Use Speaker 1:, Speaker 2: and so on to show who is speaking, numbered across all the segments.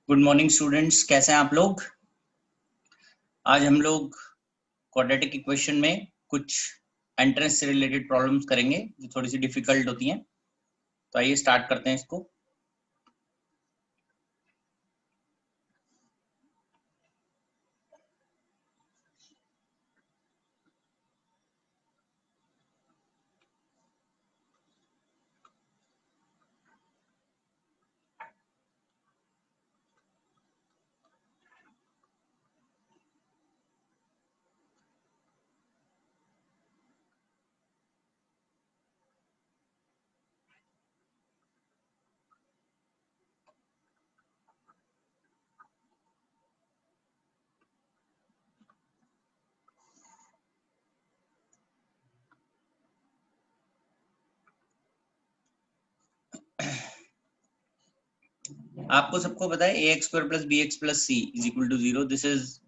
Speaker 1: Good morning students, कैसे हैं आप लोग। आज हम लोग क्वाड्रेटिक इक्वेशन में कुछ एंट्रेंस से रिलेटेड प्रॉब्लम्स करेंगे जो थोड़ी सी डिफिकल्ट होती हैं। तो आइए स्टार्ट करते हैं इसको। आपको सबको पता है ax square plus b x plus c is equal to 0। This is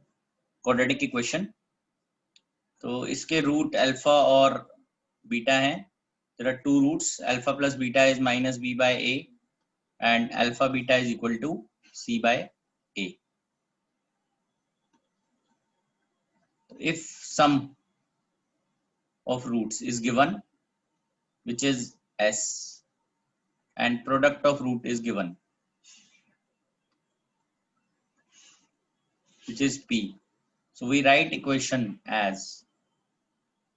Speaker 1: quadratic equation. तो इसके रूट अल्फा और बीटा हैं। There are two roots, alpha plus beta is minus b by a and alpha beta is equal to c by a. If sum of roots is given, which is s, and product of root is given, which is p, so we write equation as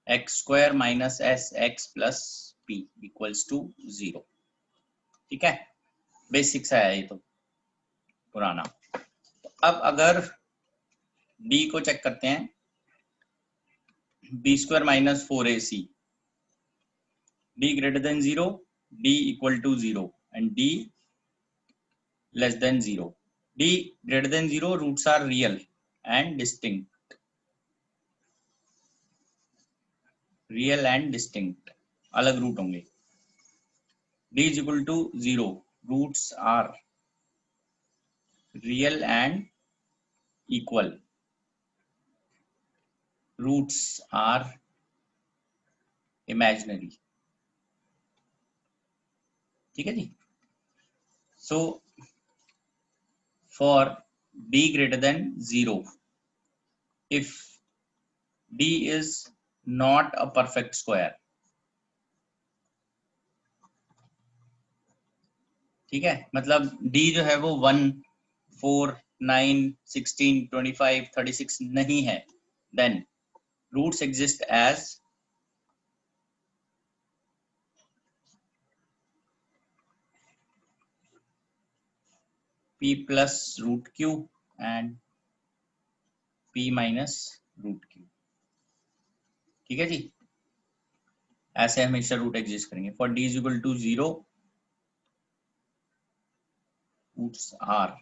Speaker 1: x square minus sx plus p equals to 0। ठीक है, basics है ये तो पुराना। अब अगर d को check करते हैं, b square minus 4ac, d greater than 0, d equal to 0 and d less than 0। d greater than 0 roots are real and distinct, real and distinct, अलग रूट होंगे। d is equal to 0, roots are real and equal, roots are imaginary। ठीक है जी। so for d greater than 0, if d is not a perfect square, ठीक है, मतलब d जो है वो 1, 4, 9, 16, 25, 36 नहीं है, then roots exist as p plus root q and p minus root q। ठीक है जी, ऐसे हमेशा रूट एग्जिस्ट करेंगे। For d is equal to 0, roots are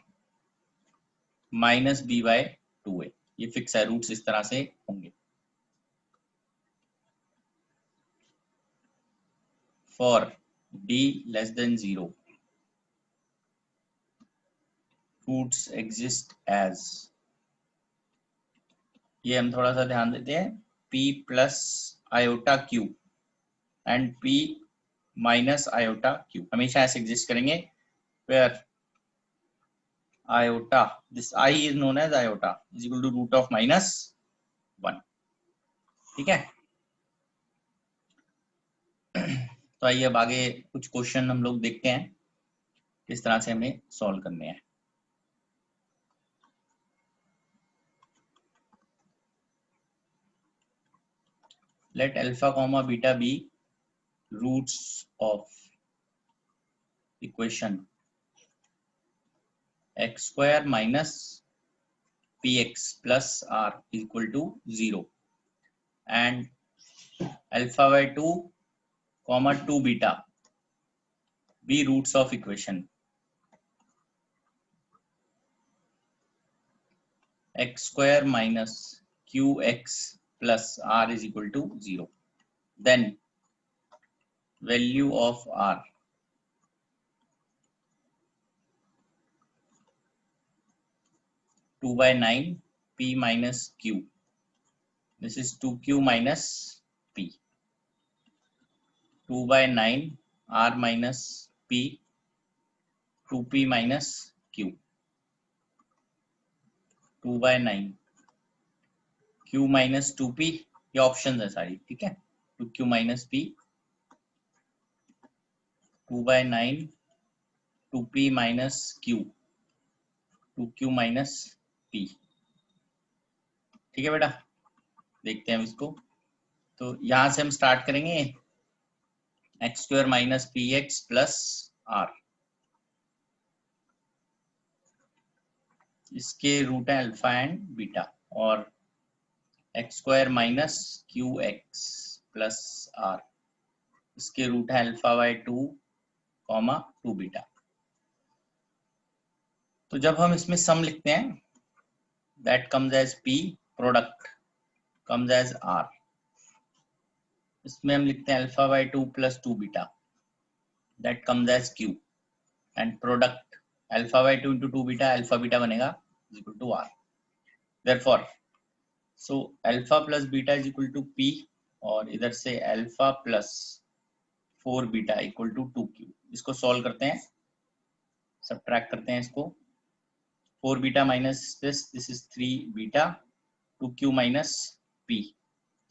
Speaker 1: minus b by 2a। ये फिक्स है, रूट्स इस तरह से होंगे। For d less than 0, roots exist as, ये हम थोड़ा सा ध्यान देते हैं, p plus iota q and p minus iota q, हमेशा ऐसे एग्जिस्ट करेंगे। Where iota, this I is known as iota, is equal to root of minus 1। ठीक है, तो आइए अब आगे कुछ क्वेश्चन हम लोग देखते हैं किस तरह से हमें सॉल्व करने हैं। Let alpha comma beta be roots of equation x square minus p x plus r equal to 0 and alpha by 2 comma 2 beta be roots of equation x square minus qx plus r is equal to 0। Then value of r, two by 9 p minus q, this is 2q minus p, 2 by 9 r minus p, 2p minus q, 2/9 Q minus 2P, ये option है सारी, ठीक है। 2Q minus P, 2/9 2P minus Q, 2Q minus P, ठीक है बेटा। देखते हैं हम इसको। तो यहां से हम स्टार्ट करेंगे, x square minus p x plus r, इसके रूट है अल्फा एंड बीटा, और x square minus q x plus r, इसके रूट है अल्फा बाई 2 कॉमा 2 बीटा। तो जब हम इसमें सम लिखते हैं, that comes as p, product comes as r, इसमें हम लिखते हैं alpha by 2 plus 2 beta, that comes as q, and product alpha by 2 into 2 beta, alpha beta बनेगा is equal to r. Therefore so alpha plus beta is equal to p, और इधर से alpha plus 4 beta equal to 2Q। इसको solve करते हैं, subtract करते हैं इसको, 4 beta minus this is 3 beta, 2Q minus P,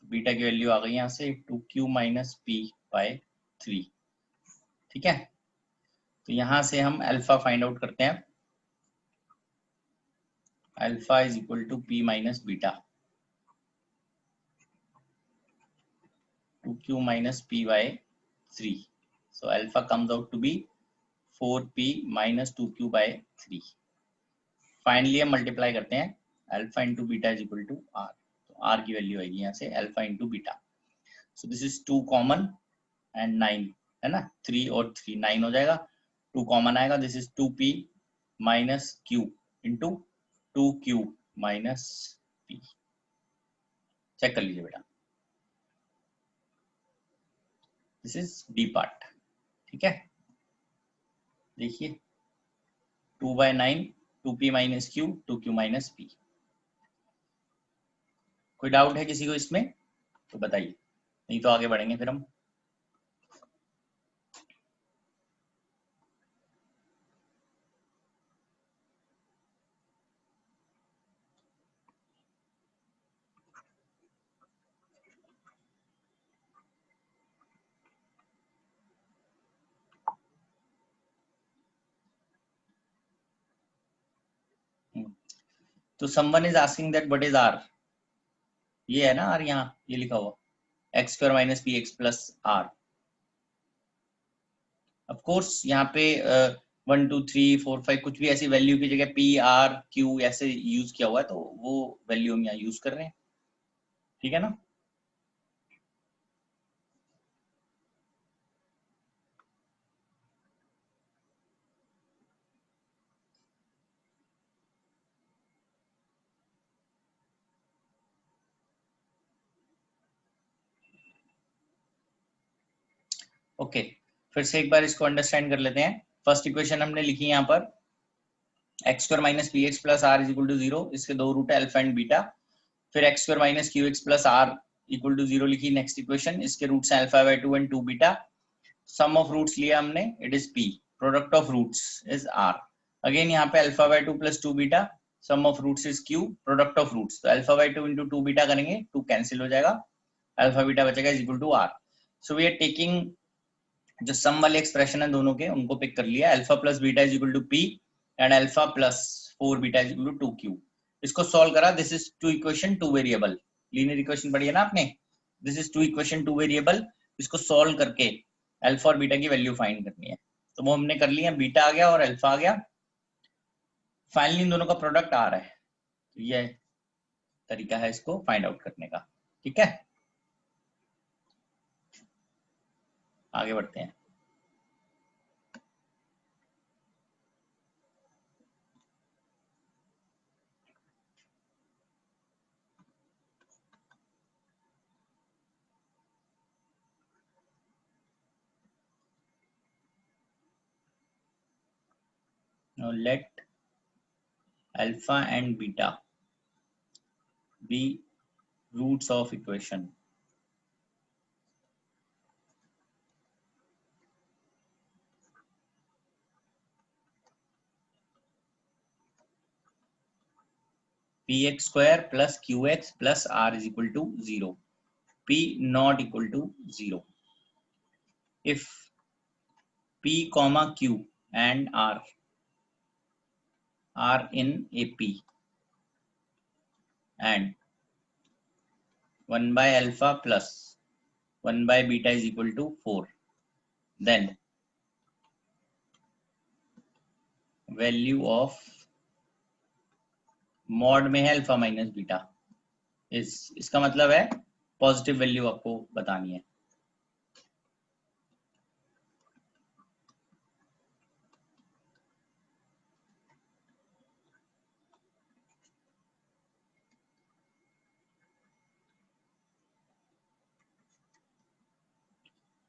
Speaker 1: beta की वैल्यू आ गई यहाँ से 2Q माइनस P बाय 3, ठीक है। तो यहाँ से हम अल्फा फाइंड आउट करते हैं, alpha is equal to P minus beta, 2Q minus P by 3. So alpha comes out to be 4P minus 2Q by 3. Finally हम मल्टीप्लाई करते हैं, alpha into beta is equal to r, तो r की value आएगी यहाँ से alpha into beta. So this is 2 common and 9 है ना, 3 और 3 9 हो जाएगा, 2 कॉमन आएगा, this is 2P minus Q into 2Q minus P। Check कर लीजिए बेटा, दिस इज डी पार्ट, ठीक है। देखिए 2/9 2P minus Q 2Q minus P। कोई डाउट है किसी को इसमें तो बताइए, नहीं तो आगे बढ़ेंगे फिर हम। तो someone is asking that what is r, ये है ना आर, यहाँ ये लिखा हुआ x square minus p x plus r. Of course यहाँ पे 1 2 3 4 5 कुछ भी ऐसी वैल्यू की जगह पी आर क्यू ऐसे यूज किया हुआ है, तो वो वैल्यू हम यहाँ यूज कर रहे हैं, ठीक है ना। ओके फिर से एक बार इसको अंडरस्टैंड कर लेते हैं। फर्स्ट इक्वेशन हमने लिखी यहाँ पर, x square minus p x plus r is equal to 0, इसके दो रूट है अल्फा एंड बीटा। फिर x square minus q x plus r equal to 0 लिखी नेक्स्ट इक्वेशन, इसके रूट्स हैं alpha by 2 and 2 beta. Sum of roots लिया हमने, it is p, product of roots is r. Again यहाँ पे alpha by 2 plus 2 beta, sum of roots is q, product of roots, तो alpha by 2 into 2 beta करेंगे, 2 cancel हो जाएगा, alpha beta बचेगा is equal to r. So we are taking जो sum वाले expression है दोनों के, उनको पिक कर लिया, alpha plus beta is equal to p and alpha plus 4 beta is equal to 2Q। इसको सॉल्व करा, this is two equation two variable, linear equation पढ़ी है ना आपने, this is two equation two variable. इसको solve करके alpha और beta की वैल्यू फाइंड करनी है, तो वो हमने कर लिया, बीटा आ गया और अल्फा आ गया, फाइनली इन दोनों का प्रोडक्ट आ रहा है। तो ये तरीका है इसको फाइंड आउट करने का, ठीक है। आगे बढ़ते हैं। Now let alpha and beta be roots of equation px square plus qx plus r is equal to 0. P not equal to 0. If p comma q and r are in AP and 1 by alpha plus 1 by beta is equal to 4, then value of mod में है alpha minus beta इसका मतलब है positive value आपको बतानी है.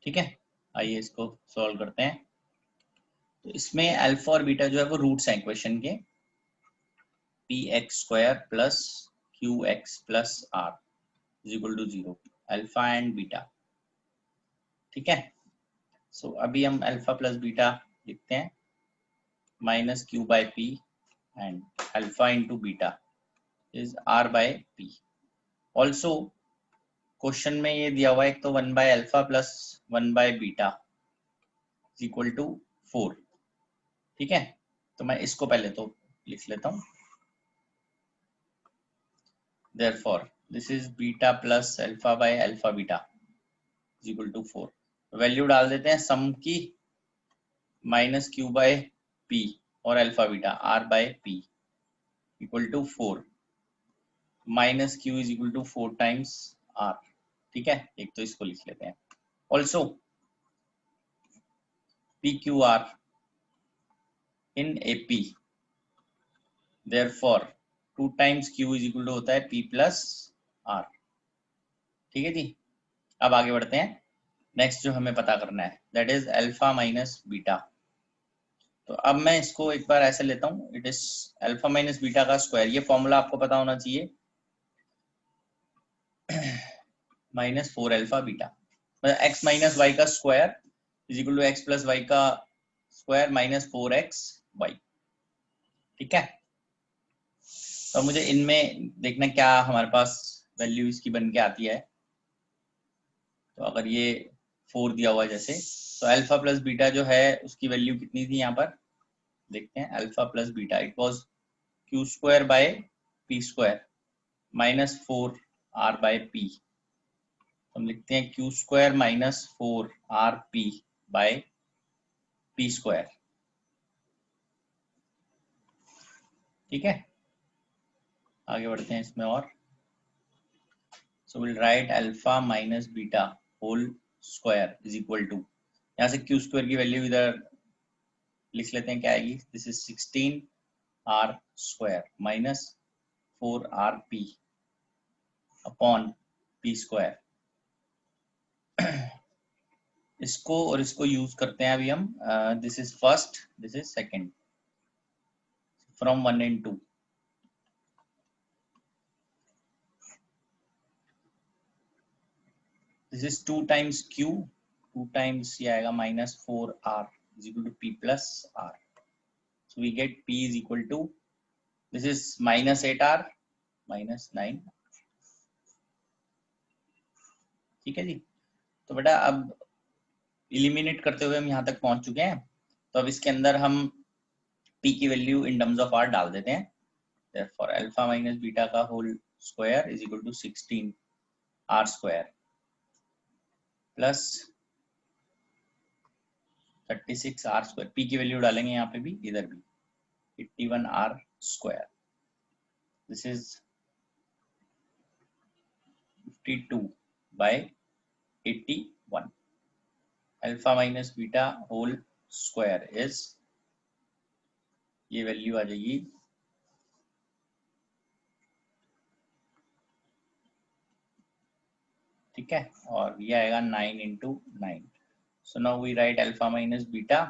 Speaker 1: ठीक है, आइए इसको सॉल्व करते हैं. तो इसमें अल्फा और बीटा जो है वो रूट्स हैं इक्वेशन के. P x square plus q x plus r is equal to 0, alpha and beta. ठीक है, सो अभी हम अल्फा प्लस बीटा लिखते हैं. Minus q by p and alpha into beta is r by p. Also question में ये दिया हुआ है एक तो 1 by alpha plus 1 by beta is equal to 4. ठीक है, तो मैं इसको पहले तो लिख लेता हूं. Therefore, this is beta plus alpha by alpha beta is equal to 4. Value डाल देते हैं सम की माइनस क्यू बाय पी और alpha beta r by p equal to 4 minus q is equal to 4 times r. ठीक है, एक तो इसको लिख लेते हैं. Also p q r in AP, therefore 2 times q is equal to होता है पी प्लस आर. ठीक है जी, अब आगे बढ़ते हैं. नेक्स्ट जो हमें पता करना है that is alpha minus beta. तो अब मैं इसको एक बार ऐसे लेता हूं. It is alpha minus beta का स्क्वायर. ये फॉर्मूला आपको पता होना चाहिए. Minus 4 alpha beta x minus y का square is equal to x plus y का स्क्वायर माइनस 4x वाई. ठीक है, तो मुझे इनमें देखना क्या हमारे पास वैल्यू इसकी बन के आती है. तो अगर ये 4 दिया हुआ है जैसे, तो अल्फा प्लस बीटा जो है उसकी वैल्यू कितनी थी यहाँ पर देखते हैं. Alpha plus beta it was q square by p square minus 4 r by p. हम लिखते हैं q square minus 4 r p by p square. ठीक है, आगे बढ़ते हैं इसमें और. So will write alpha minus beta whole square is equal to, यहाँ से क्यू स्क्वायर की वैल्यू इधर लिख लेते हैं. क्या आएगी? This is 16 r square minus 4 r p upon p square. इसको और इसको यूज करते हैं अभी हम. This is first, this is second, from 1 and 2. This is 2 times q, 2 times ये आएगा minus 4 r is equal to p plus r. So we get p is equal to, this is minus 8r minus 9. ठीक है जी, तो बेटा अब eliminate करते हुए हम यहाँ तक पहुंच चुके हैं. तो अब इसके अंदर हम p की value in terms of r डाल देते हैं. therefore अल्फा माइनस बीटा का whole square is equal to 16 r square plus 36 r square. p की वैल्यू डालेंगे यहाँ पे भी, इधर भी 81 r square. This is 52 by 81. Alpha minus beta whole square is, ये वैल्यू आ जाएगी ठीक है, और ये आएगा 9 into 9. So now we write alpha minus beta,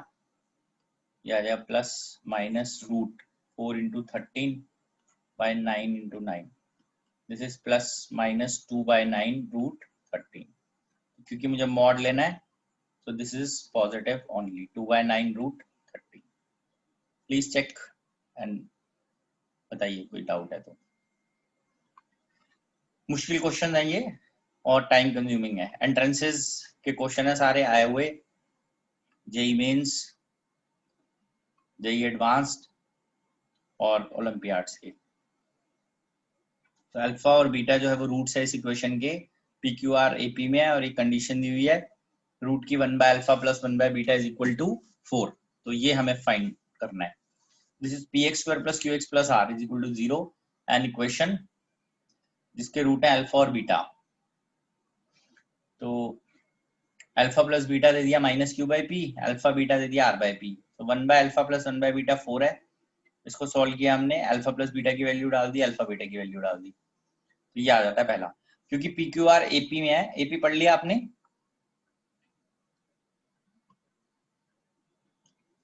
Speaker 1: ये आ जाएगा plus minus root 4 into 13 by 9 into 9. This is plus minus 2 by 9 root 13. क्योंकि मुझे मॉड लेना है, so this is positive only, 2 by 9 root 13. Please check and बताइए कोई doubt है तो. मुश्किल क्वेश्चन है ये और टाइम कंज्यूमिंग है। एंट्रेंसेस के क्वेश्चन है सारे आए हुए, जेई मेंस, जेई एडवांस्ड और ओलंपियाड्स के। तो अल्फा और बीटा जो है वो रूट्स है इस इक्वेशन के, पी क्यू आर एपी में है और एक कंडीशन दी हुई है रूट की 1 by alpha plus 1 by beta is equal to 4। तो ये हमें फाइंड करना है। This is p x square plus q x plus r is equal to 0 and equation जिसके रूट है अल्फा और बीटा। तो अल्फा प्लस बीटा दे दिया minus q by p, alpha beta दे दिया आर बाई पी। तो 1 by alpha plus 1 by beta 4 है, इसको सॉल्व किया हमने, अल्फा प्लस बीटा की वैल्यू डाल दी, अल्फा बीटा की वैल्यू डाल दी, तो ये आ जाता है पहला। क्योंकि पी क्यू आर एपी में है, एपी पढ़ लिया आपने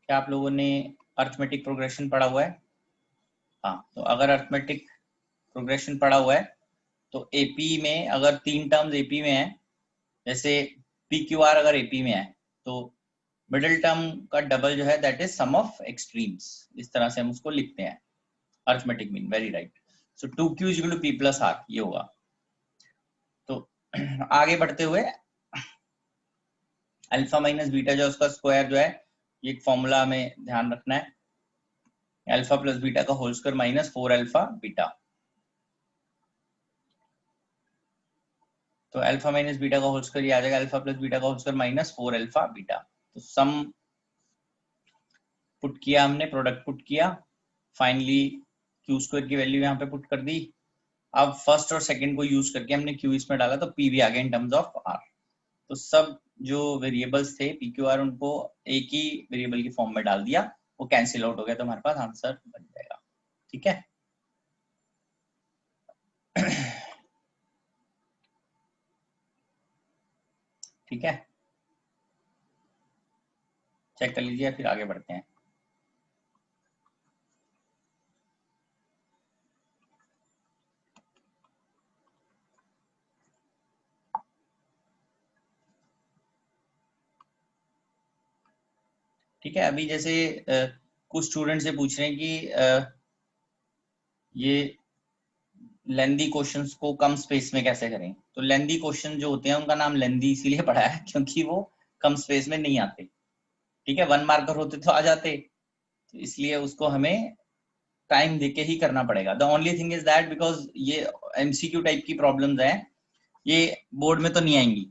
Speaker 1: क्या? आप लोगों ने अर्थमेटिक प्रोग्रेशन पढ़ा हुआ है? हाँ, तो अगर अर्थमेटिक प्रोग्रेशन पढ़ा हुआ है तो एपी में अगर 3 टर्म्स एपी में है, जैसे पी क्यू आर अगर एपी में है तो मिडिल टर्म का डबल जो है that is sum of extremes, इस तरह से हम उसको लिखते हैं arithmetic mean. Very right. So 2q equal to p plus r ये होगा। तो आगे बढ़ते हुए अल्फा माइनस बीटा जो उसका स्क्वायर जो है, ये एक फॉर्मूला हमें ध्यान रखना है, अल्फा प्लस बीटा का whole square minus 4 alpha beta. तो अल्फा माइनस बीटा का होल स्क्वायर ये आ जाएगा अल्फा प्लस बीटा का whole square minus 4 alpha beta. तो सम पुट किया हमने, प्रोडक्ट पुट किया, फाइनली क्यू स्क्वायर की वैल्यू यहाँ पे पुट कर दी। अब फर्स्ट और सेकंड को यूज करके हमने क्यू इसमें डाला तो पी भी आ गया इन टर्म्स ऑफ आर। तो सब जो वेरिएबल्स थे पी क्यू आर उनको एक ही वेरिएबल की फॉर्म में डाल दिया, वो कैंसिल आउट हो गया, तो हमारे पास आंसर बन जाएगा। ठीक है। ठीक है, चेक कर लीजिए फिर आगे बढ़ते हैं। ठीक है, अभी जैसे कुछ स्टूडेंट से पूछ रहे हैं कि ये लेंदी क्वेश्चंस को कम स्पेस में कैसे करें। तो लेंदी क्वेश्चन जो होते हैं उनका नाम लेंदी इसीलिए पड़ा है क्योंकि वो कम स्पेस में नहीं आते। ठीक है, 1 मार्कर होते तो आ जाते, तो इसलिए उसको हमें टाइम देके ही करना पड़ेगा। The only thing is that because ये एमसीक्यू टाइप की प्रॉब्लम्स हैं, ये बोर्ड में तो नहीं आएंगी,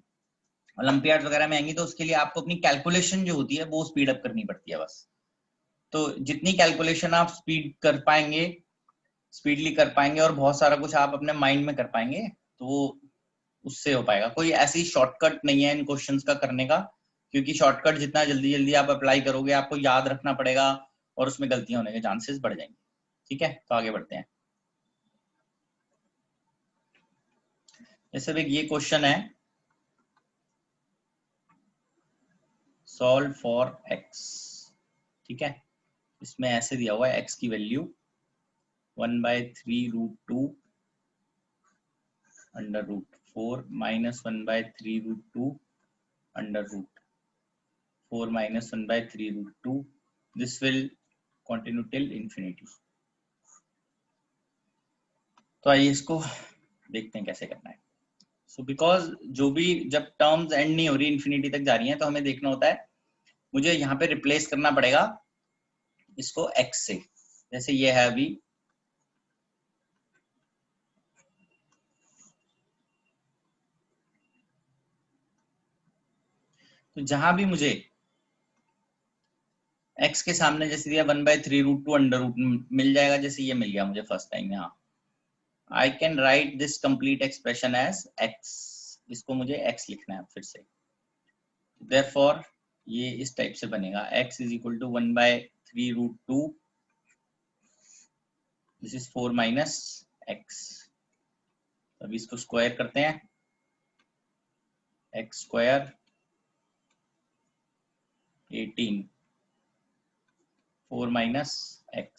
Speaker 1: ओलंपियाड वगैरह में आएंगी, तो उसके लिए आपको अपनी कैलकुलेशन जो होती है वो स्पीड अप करनी पड़ती है बस। तो जितनी कैलकुलेशन आप स्पीड कर पाएंगे, स्पीडली कर पाएंगे और बहुत सारा कुछ आप अपने माइंड में कर पाएंगे, तो वो उससे हो पाएगा। कोई ऐसी शॉर्टकट नहीं है इन क्वेश्चंस का करने का, क्योंकि शॉर्टकट जितना जल्दी जल्दी आप अप्लाई करोगे आपको याद रखना पड़ेगा और उसमें गलतियां होने के चांसेस बढ़ जाएंगे। ठीक है, तो आगे बढ़ते हैं। जैसे ये क्वेश्चन है, सॉल्व फॉर x। ठीक है, इसमें ऐसे दिया हुआ है x की value 1/3√2 under root 4 minus 1/3√2 under root 4 minus 1/3√2, this will continue till infinity. तो आइए इसको देखते हैं कैसे करना है। सो बिकॉज जो भी जब टर्म्स एंड नहीं हो रही, इंफिनिटी तक जा रही हैं, तो हमें देखना होता है, मुझे यहाँ पे रिप्लेस करना पड़ेगा इसको x से। जैसे ये है अभी, तो जहां भी मुझे x के सामने जैसे दिया 1/3√2 अंडर रूट मिल जाएगा, जैसे ये मिल गया मुझे फर्स्ट टाइम यहाँ, I can write this complete expression as x। इसको मुझे x लिखना है फिर से, देयरफॉर ये इस टाइप से बनेगा, x is equal to 1/3√2, this is 4 minus x। अभी इसको स्क्वायर करते हैं, x स्क्वायर 18 4 माइनस x,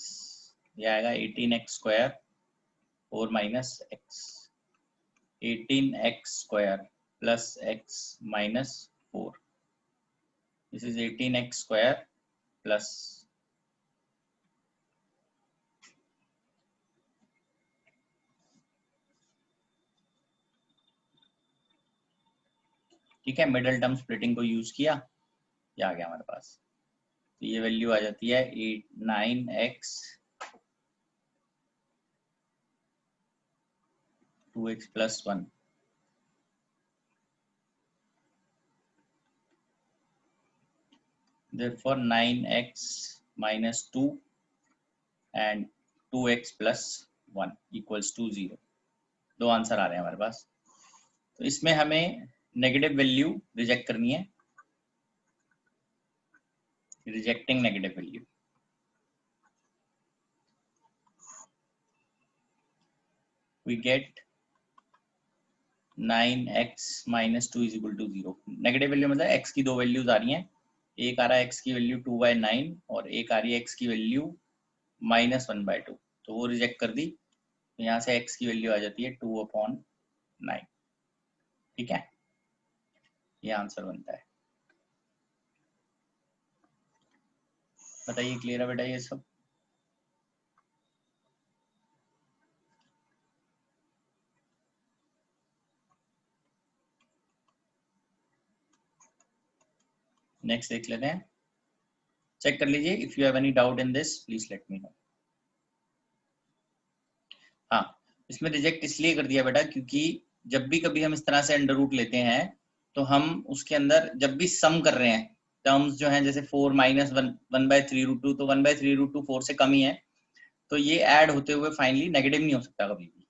Speaker 1: ये आएगा 18x square 4 minus x, 18x square plus x minus 4, this is 18x square plus ठीक है, मिडिल टर्म स्प्लिटिंग को यूज किया, ये आ गया हमारे पास। तो ये वैल्यू आ जाती है 9x 2x plus 1। Therefore 9x minus 2 and 2x plus 1 equals to 0। दो आंसर आ रहे हैं हमारे पास। तो इसमें हमें नेगेटिव वैल्यू रिजेक्ट करनी है, rejecting negative value. We get 9x minus 2 is equal to 0। Negative value मतलब x की दो वैल्यूज आ रही हैं, एक आ रहा है x की वैल्यू 2/9 और एक आ रही है x की वैल्यू -1/2, तो वो रिजेक्ट कर दी। तो यहाँ से x की वैल्यू आ जाती है 2/9। ठीक है, ये आंसर बनता है। बताइए, क्लियर है बेटा ये सब? नेक्स्ट देख लेते हैं, चेक कर लीजिए। If you have any doubt in this please let me know. हाँ, इसमें रिजेक्ट इसलिए कर दिया बेटा क्योंकि जब भी कभी हम इस तरह से अंडर रूट लेते हैं तो हम उसके अंदर जब भी सम कर रहे हैं टर्म्स जो हैं, जैसे 4 माइनस 1/3√2, तो 1/3√2 4 से कम ही है, तो ये ऐड होते हुए फाइनली नेगेटिव नहीं हो सकता कभी भी।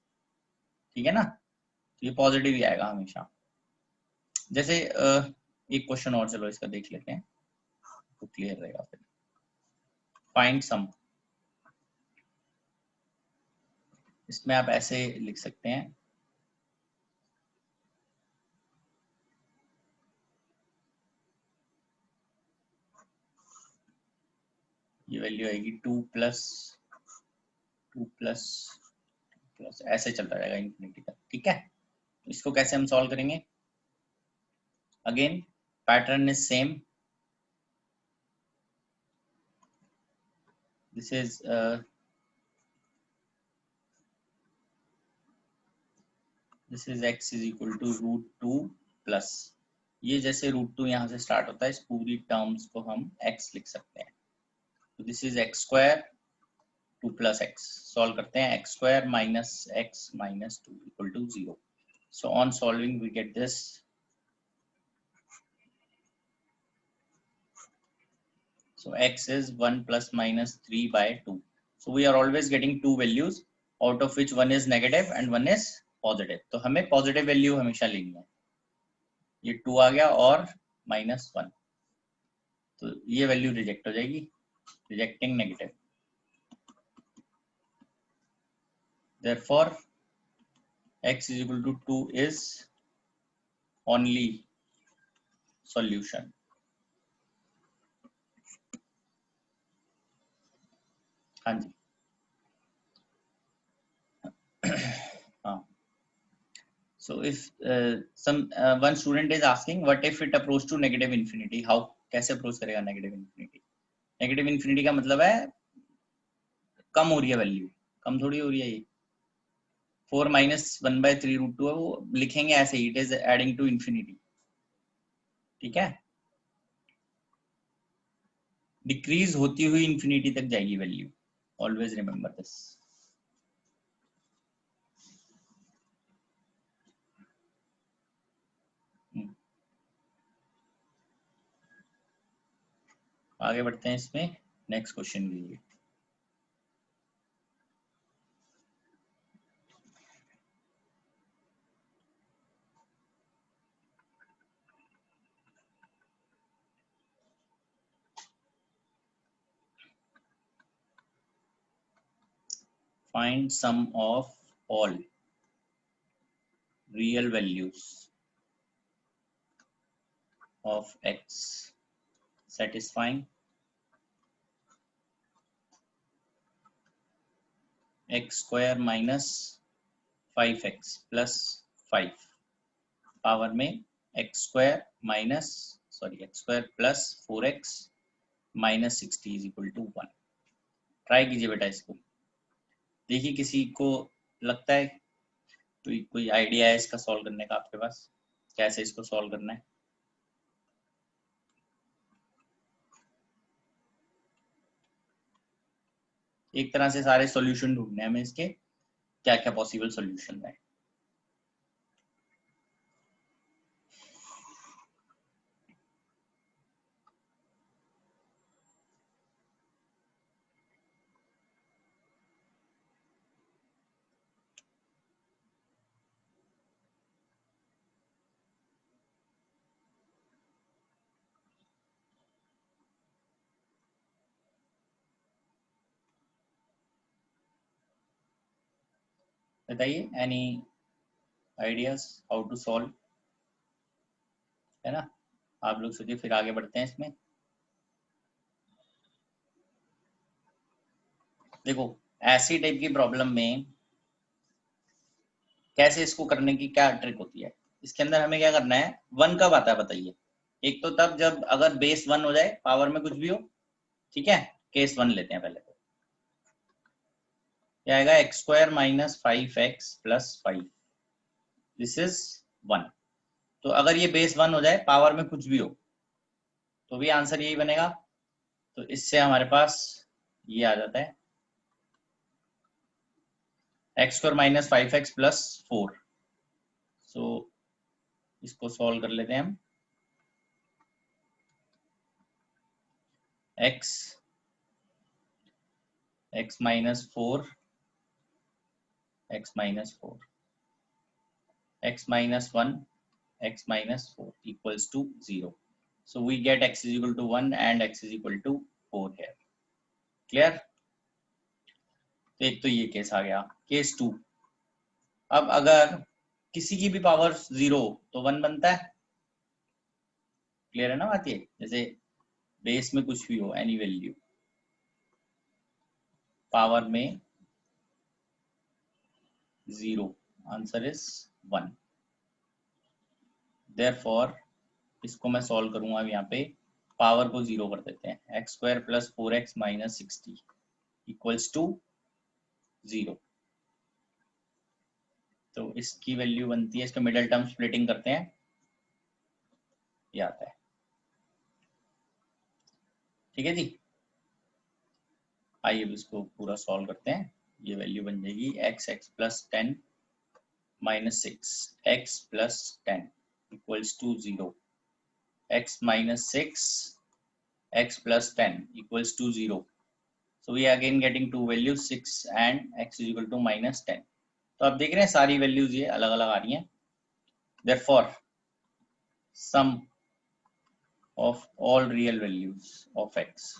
Speaker 1: ठीक है ना, तो ये पॉजिटिव ही आएगा हमेशा। जैसे एक क्वेश्चन और चलो इसका देख लेते हैं तो क्लियर रहेगा फिर। फाइंड सम, इसमें आप ऐसे लिख सकते हैं, ये वैल्यू आएगी 2 प्लस ऐसे चलता रहेगा इन्फिनिटी तक। ठीक है, इसको कैसे हम सॉल्व करेंगे? Again pattern is same. This is x is equal to √2 plus, ये जैसे √2 यहाँ से स्टार्ट होता है, इस पूरी टर्म्स को हम x लिख सकते हैं। तो this is x² 2 plus x। Solve करते हैं, x² minus x minus 2 equal to 0। So on solving we get this, so x is 1 plus minus 3/2। So we are always getting two values out of which one is negative and one is positive। तो हमें positive value हमेशा लेनी है। ये 2 आ गया और -1, तो ये वैल्यू रिजेक्ट हो जाएगी, rejecting negative. Therefore x is equal to 2 is only solution। हाँ जी, हाँ। So if one student is asking what if it approach to negative infinity, how, कैसे अप्रोच करेगा negative infinity? negative infinity का मतलब है कम हो रही है वैल्यू, कम थोड़ी हो रही है। ये 4 माइनस 1/3√2 है, वो लिखेंगे ऐसे ही, it is adding to infinity. ठीक है, डिक्रीज होती हुई इंफिनिटी तक जाएगी वैल्यू, ऑलवेज रिमेंबर दिस। आगे बढ़ते हैं इसमें, नेक्स्ट क्वेश्चन लीजिए। Find sum of all real values of x satisfying x² minus 5x plus 5 power में x² plus 4x minus 60 is equal to 1। Try कीजिए बेटा इसको, देखिए किसी को लगता है कोई आइडिया है इसका सॉल्व करने का आपके पास, कैसे इसको सॉल्व करना है? एक तरह से सारे सॉल्यूशन ढूंढने हैं हमें इसके, क्या क्या पॉसिबल सॉल्यूशन है। बताइए any ideas how to solve, है ना। आप लोग सोचिए, फिर आगे बढ़ते हैं इसमें। देखो ऐसी टाइप की प्रॉब्लम में कैसे इसको करने की क्या ट्रिक होती है, इसके अंदर हमें क्या करना है, वन कब आता है बताइए। एक तो तब जब अगर बेस वन हो जाए, पावर में कुछ भी हो, ठीक है। केस वन लेते हैं पहले, तो क्या आएगा, x square minus 5x plus 5, this is 1। तो अगर ये बेस वन हो जाए, पावर में कुछ भी हो, तो भी आंसर यही बनेगा। तो इससे हमारे पास ये आ जाता है x square minus 5x plus 4। सो इसको सॉल्व कर लेते हैं हम। x minus 4, x minus 4, x minus 1, x minus 4 equals to 0. So we get x is equal to 1 and x is equal to 4 here. Clear? तो एक तो ये केस आ गया। केस 2, अब अगर किसी की भी पावर 0 तो 1 बनता है। क्लियर है ना बात ये, जैसे बेस में कुछ भी हो, एनी वैल्यू, पावर में 0, आंसर इज 1। Therefore इसको मैं सॉल्व करूंगा अब यहाँ पे, पावर को 0 कर देते हैं, x square plus 4x minus 60 equals to 0। तो इसकी वैल्यू बनती है, इसका मिडिल टर्म स्प्लिटिंग करते हैं, ये आता है। ठीक है जी, आइए अब इसको पूरा सॉल्व करते हैं। ये वैल्यू बन जाएगी x plus 10 minus 6, x plus 10 equals to 0, x minus 6, x plus 10 equals to 0. So we are again getting two values 6 and x is equal to minus 10. तो आप देख रहे हैं सारी वैल्यूज ये अलग अलग आ रही हैं। Therefore sum of all real values of x,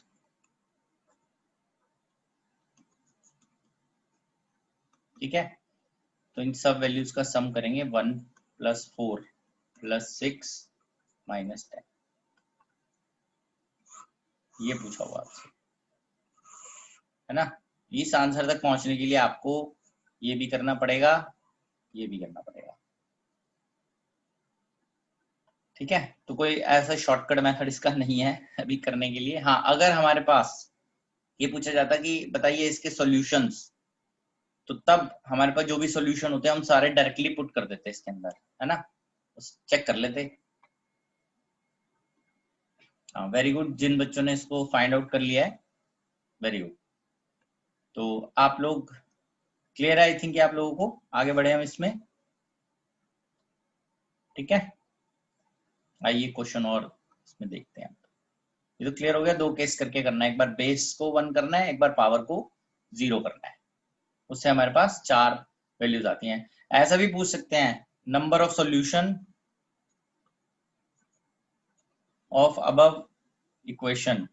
Speaker 1: ठीक है। तो इन सब वैल्यूज का सम करेंगे, 1 प्लस 4 प्लस 6 माइनस 10, ये पूछा हुआ आपसे, है ना। इस आंसर तक पहुंचने के लिए आपको ये भी करना पड़ेगा, ये भी करना पड़ेगा, ठीक है। तो कोई ऐसा शॉर्टकट मेथड इसका नहीं है अभी करने के लिए। हाँ, अगर हमारे पास ये पूछा जाता कि बताइए इसके सॉल्यूशंस, तो तब हमारे पास जो भी सॉल्यूशन होते हैं हम सारे डायरेक्टली पुट कर देते इसके अंदर, है ना, चेक कर लेते। हाँ वेरी गुड, जिन बच्चों ने इसको फाइंड आउट कर लिया है, वेरी गुड। तो आप लोग क्लियर है, आई थिंक आप लोगों को, आगे बढ़े हम इसमें, ठीक है। आइए क्वेश्चन और इसमें देखते हैं। ये तो क्लियर हो गया, दो केस करके करना है, एक बार बेस को 1 करना है, एक बार पावर को 0 करना है, उससे हमारे पास 4 वैल्यूज आती हैं। ऐसा भी पूछ सकते हैं, number of solution of above equation,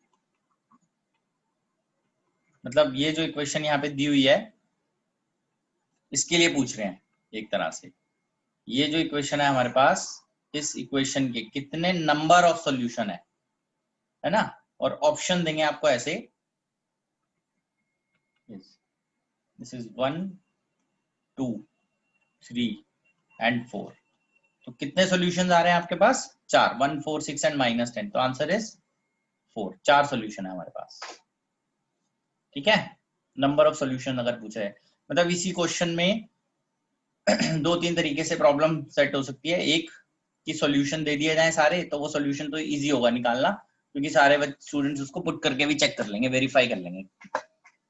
Speaker 1: मतलब ये जो इक्वेशन यहाँ पे दी हुई है इसके लिए पूछ रहे हैं एक तरह से। ये जो इक्वेशन है हमारे पास, इस इक्वेशन के कितने नंबर ऑफ सॉल्यूशन है ना, और ऑप्शन देंगे आपको ऐसे, दिस इज 1 2 3 एंड 4। तो कितने सॉल्यूशंस आ रहे हैं आपके पास, 4, 1 4 6 एंड माइनस 10, तो आंसर इज 4, 4 सॉल्यूशन है हमारे पास, ठीक है। नंबर ऑफ सॉल्यूशन अगर पूछा है, मतलब इसी क्वेश्चन में 2-3 तरीके से प्रॉब्लम सेट हो सकती है। एक कि सॉल्यूशन दे दिए जाए सारे, तो वो सॉल्यूशन तो इजी होगा निकालना, क्योंकि सारे स्टूडेंट्स उसको पुट करके भी चेक कर लेंगे, वेरीफाई कर लेंगे,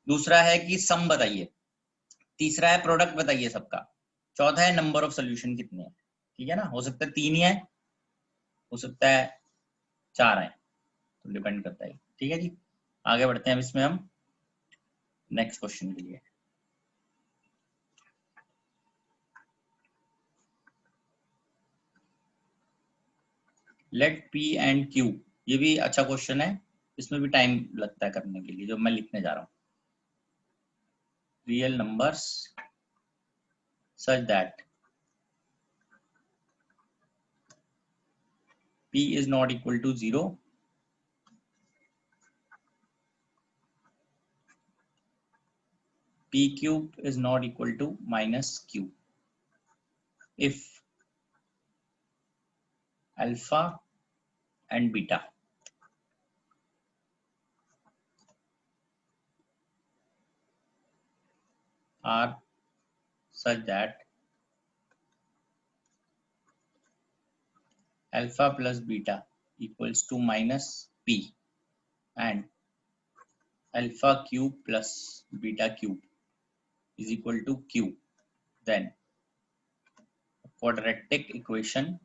Speaker 1: दूसरा है कि सम बताइए, तीसरा है प्रोडक्ट बताइए सबका, चौथा है नंबर ऑफ सोल्यूशन कितने हैं। ठीक है ना, हो सकता है 3 ही है, हो सकता है 4 है, तो डिपेंड करता है। ठीक है जी, आगे बढ़ते हैं अब इसमें हम नेक्स्ट क्वेश्चन के लिए। लेट पी एंड क्यू, ये भी अच्छा क्वेश्चन है, इसमें भी टाइम लगता है करने के लिए, जो मैं लिखने जा रहा हूँ। Real numbers such that p is not equal to 0, p cube is not equal to minus q if alpha and beta are such that alpha plus beta equals to minus p and alpha cube plus beta cube is equal to q, then quadratic equation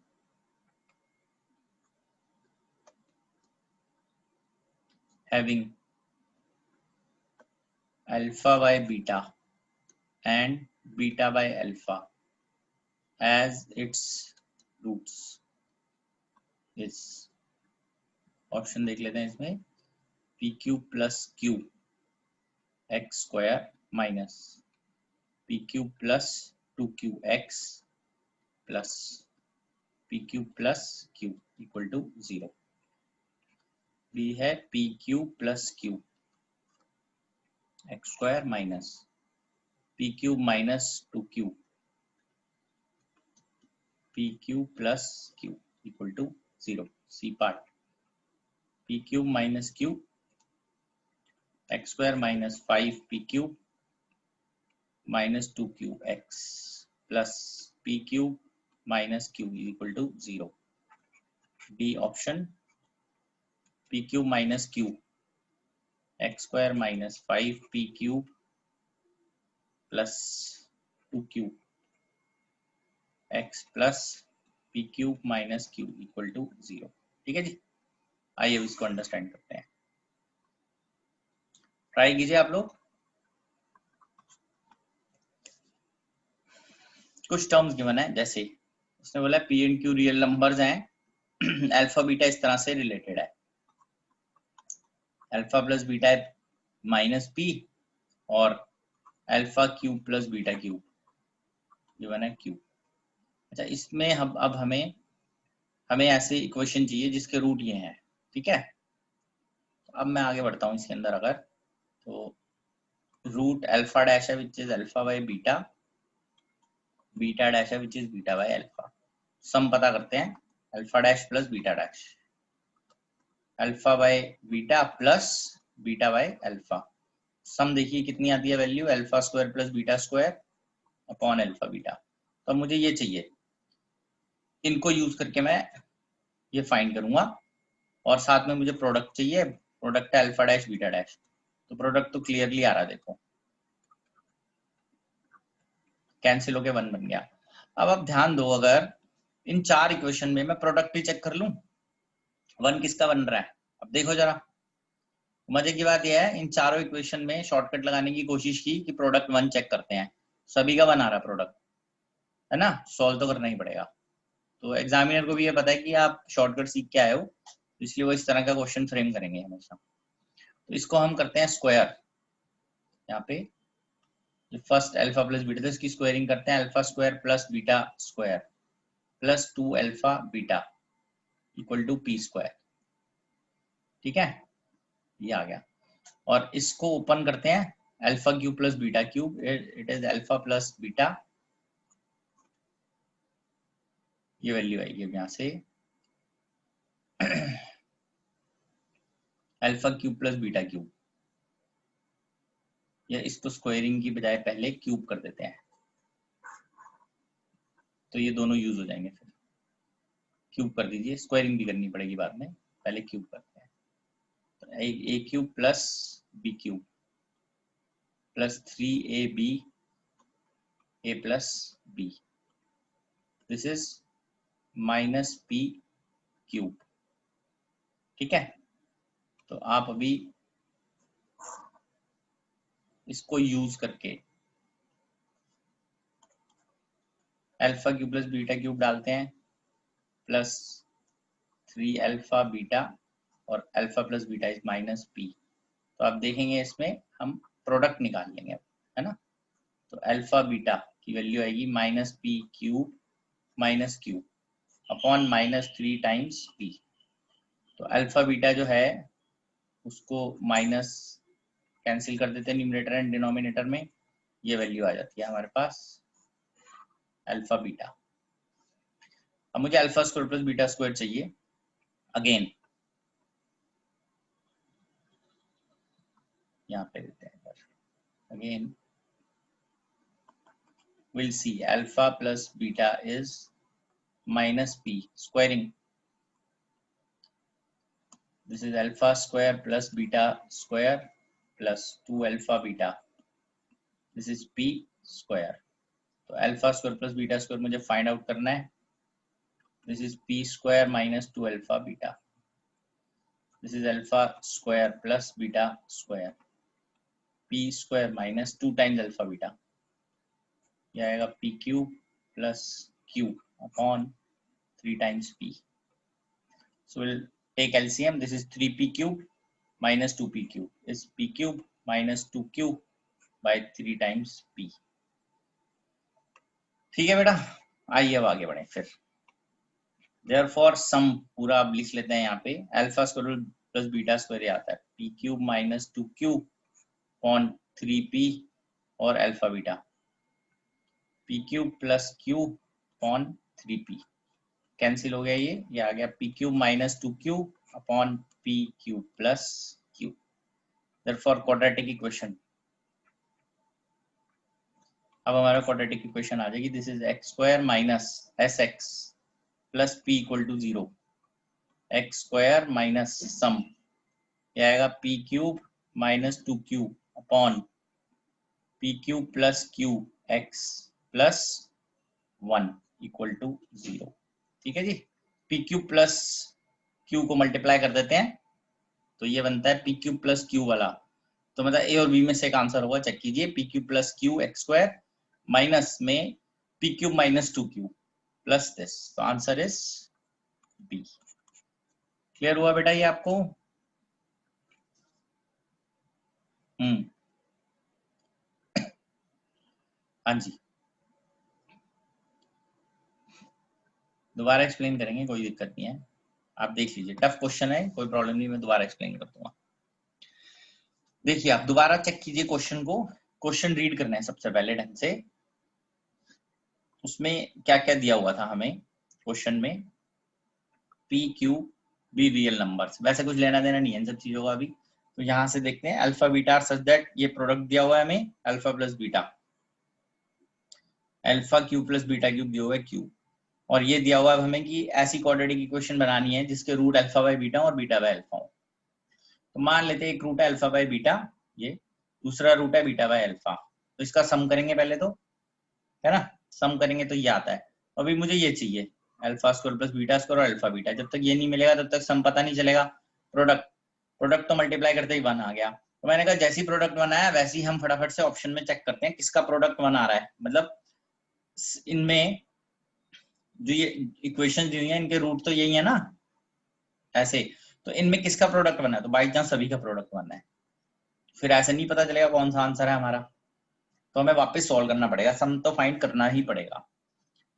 Speaker 1: having alpha by beta and beta by alpha as its roots is, option देख लेते हैं इसमें, p cube plus q x square minus p cube plus 2q x plus p cube plus q equal to 0। B है p cube plus q x square minus p cube minus 2q p cube plus q equal to 0। C part, p cube minus q x square minus 5p cube minus 2q x plus p cube minus q equal to 0। D option, p cube minus q x square minus 5p cube plus 2q x plus p cube minus q equal to 0। ठीक है जी, आइए अब इसको understand करते हैं, try कीजिए आप लोग। कुछ टर्म्स गिवन है, जैसे उसने बोला P and Q real numbers हैं, अल्फा बीटा इस तरह से रिलेटेड है, अल्फा प्लस बीटा है माइनस पी और alpha cube plus beta cube given है क्यू। अच्छा, इसमें हम अब हमें ऐसे इक्वेशन चाहिए जिसके रूट ये हैं। ठीक है, अब मैं आगे बढ़ता हूँ इसके अंदर, अगर तो रूट अल्फा डैश है which is alpha by beta, beta dash है which is beta by alpha. Sum पता करते हैं, alpha dash plus beta dash, alpha by beta plus beta by alpha. Sum देखिए कितनी आती है value, alpha square plus beta square upon alpha beta. तो मुझे ये चाहिए, इनको यूज करके मैं ये फाइंड करूंगा, और साथ में मुझे प्रोडक्ट चाहिए, प्रोडक्ट है अल्फा डैश बीटा डैश। तो प्रोडक्ट तो क्लियरली आ रहा है, देखो कैंसिल होके 1 बन गया। अब आप ध्यान दो, अगर इन 4 इक्वेशन में मैं प्रोडक्ट ही चेक कर लूं, 1 किसका बन रहा है, अब देखो जरा। मजे की बात यह है, इन चारों इक्वेशन में शॉर्टकट लगाने की कोशिश की कि प्रोडक्ट 1 चेक करते हैं, सभी का 1 आ रहा प्रोडक्ट, है ना, सॉल्व तो करना ही पड़ेगा। तो एग्जामिनर को भी ये पता है कि आप शॉर्टकट सीख के आए हो, इसलिए वो इस तरह का क्वेश्चन फ्रेम करेंगे हमेशा। तो इसको हम करते हैं स्क्वायर, यहाँ पे फर्स्ट अल्फा प्लस बीटा, तो इसकी स्क्वायरिंग करते हैं, alpha square plus beta square plus 2 alpha beta equal to p square. ठीक है, ये आ गया। और इसको ओपन करते हैं, alpha cube plus beta cube, it is alpha plus beta, ये वैल्यू आएगी अब यहाँ से alpha cube plus beta cube, या इसको स्क्वायरिंग की बजाय पहले क्यूब कर देते हैं, तो ये दोनों यूज हो जाएंगे। फिर क्यूब कर दीजिए, स्क्वायरिंग भी करनी पड़ेगी बाद में, पहले क्यूब करते हैं। तो a cube plus b cube plus 3ab a plus b, this is minus p cube. ठीक है, तो आप अभी इसको यूज करके alpha cube plus beta cube डालते हैं, प्लस 3 अल्फा बीटा और alpha plus beta is minus p. तो आप देखेंगे इसमें हम प्रोडक्ट निकाल लेंगे, है ना। तो अल्फा बीटा की वैल्यू आएगी minus p cube minus cube upon minus 3 times P. तो अल्फा बीटा जो है उसको माइनस कैंसिल कर देते हैं न्यूमरेटर एंड डिनोमिनेटर में, ये वैल्यू आ जाती है हमारे पास अल्फा बीटा। अब मुझे alpha square plus beta square चाहिए। अगेन यहाँ पे देते हैं, again we'll see alpha plus beta is minus p squaring. This is alpha square plus beta square plus 2 alpha beta. This is p square. तो alpha square plus beta square मुझे find out करना है. This is p square minus 2 alpha beta. This is alpha square plus beta square. p square minus 2 times alpha beta. ये आएगा p cube plus q upon 3 times p. So we'll take LCM. This is 3p cube minus 2p cube is p cube minus 2q by 3 times p. ठीक है बेटा, आइए अब आगे बढ़े फिर। Therefore sum पूरा आप लिख लेते हैं यहाँ पे, alpha square plus beta square आता है p cube minus 2q upon 3p और alpha beta p cube plus q upon 3p cancel हो गया, ये आ गया p cube minus 2q upon p cube plus q। Therefore quadratic equation, अब हमारा क्वाड्रेटिक इक्वेशन आ जाएगी, this is x square minus s x plus p equal to 0, x square minus sum ये आएगा p cube minus 2q upon p cube plus q x plus 1 equal to 0। ठीक है जी, p cube plus q को multiply कर देते हैं तो ये बनता है पी क्यूब प्लस क्यू वाला, तो मतलब ए और बी में से एक आंसर होगा, चेक कीजिए, p cube plus q x square minus में p cube minus 2q plus this, तो आंसर इज बी। क्लियर हुआ बेटा ये आपको? हाँ जी, दोबारा एक्सप्लेन करेंगे, कोई दिक्कत नहीं है, आप देख लीजिए, टफ क्वेश्चन है, कोई प्रॉब्लम नहीं, मैं दोबारा एक्सप्लेन कर दूंगा। देखिए आप दोबारा चेक कीजिए क्वेश्चन को, क्वेश्चन रीड करना है सबसे पहले ढंग से, उसमें क्या क्या दिया हुआ था हमें क्वेश्चन में, P Q be real numbers, वैसे कुछ लेना देना नहीं है इन सब चीजों का अभी। तो यहाँ से देखते हैं अल्फा बीटा सच दैट, ये प्रोडक्ट दिया हुआ है हमें alpha plus beta, alpha Q plus beta cube दिया हुआ है क्यू, और ये दिया हुआ है हमें कि ऐसी क्वाड्रेटिक इक्वेशन बनानी है जिसके रूट अल्फा बाय बीटा और बीटा बाय अल्फा हो। तो मान लेते हैं एक रूट है अल्फा बाय बीटा, ये दूसरा रूट है बीटा बाय अल्फा, तो इसका सम करेंगे पहले, तो है ना, सम करेंगे तो ये आता है। अभी मुझे ये चाहिए alpha square plus beta square और अल्फा बीटा, जब तक ये नहीं मिलेगा तब तक सम पता नहीं चलेगा। प्रोडक्ट तो मल्टीप्लाई करते ही 1 आ गया, तो मैंने कहा जैसी प्रोडक्ट 1 आया वैसे ही हम फटाफट से ऑप्शन में चेक करते हैं किसका प्रोडक्ट 1 आ रहा है, मतलब इनमें जो ये इक्वेशन दी हुई है इनके रूट तो यही है ना ऐसे, तो इनमें किसका प्रोडक्ट 1 है, तो बाई चांस सभी का प्रोडक्ट 1 है, फिर ऐसे नहीं पता चलेगा कौन सा आंसर है हमारा, तो हमें वापस सॉल्व करना पड़ेगा, सम तो फाइंड करना ही पड़ेगा।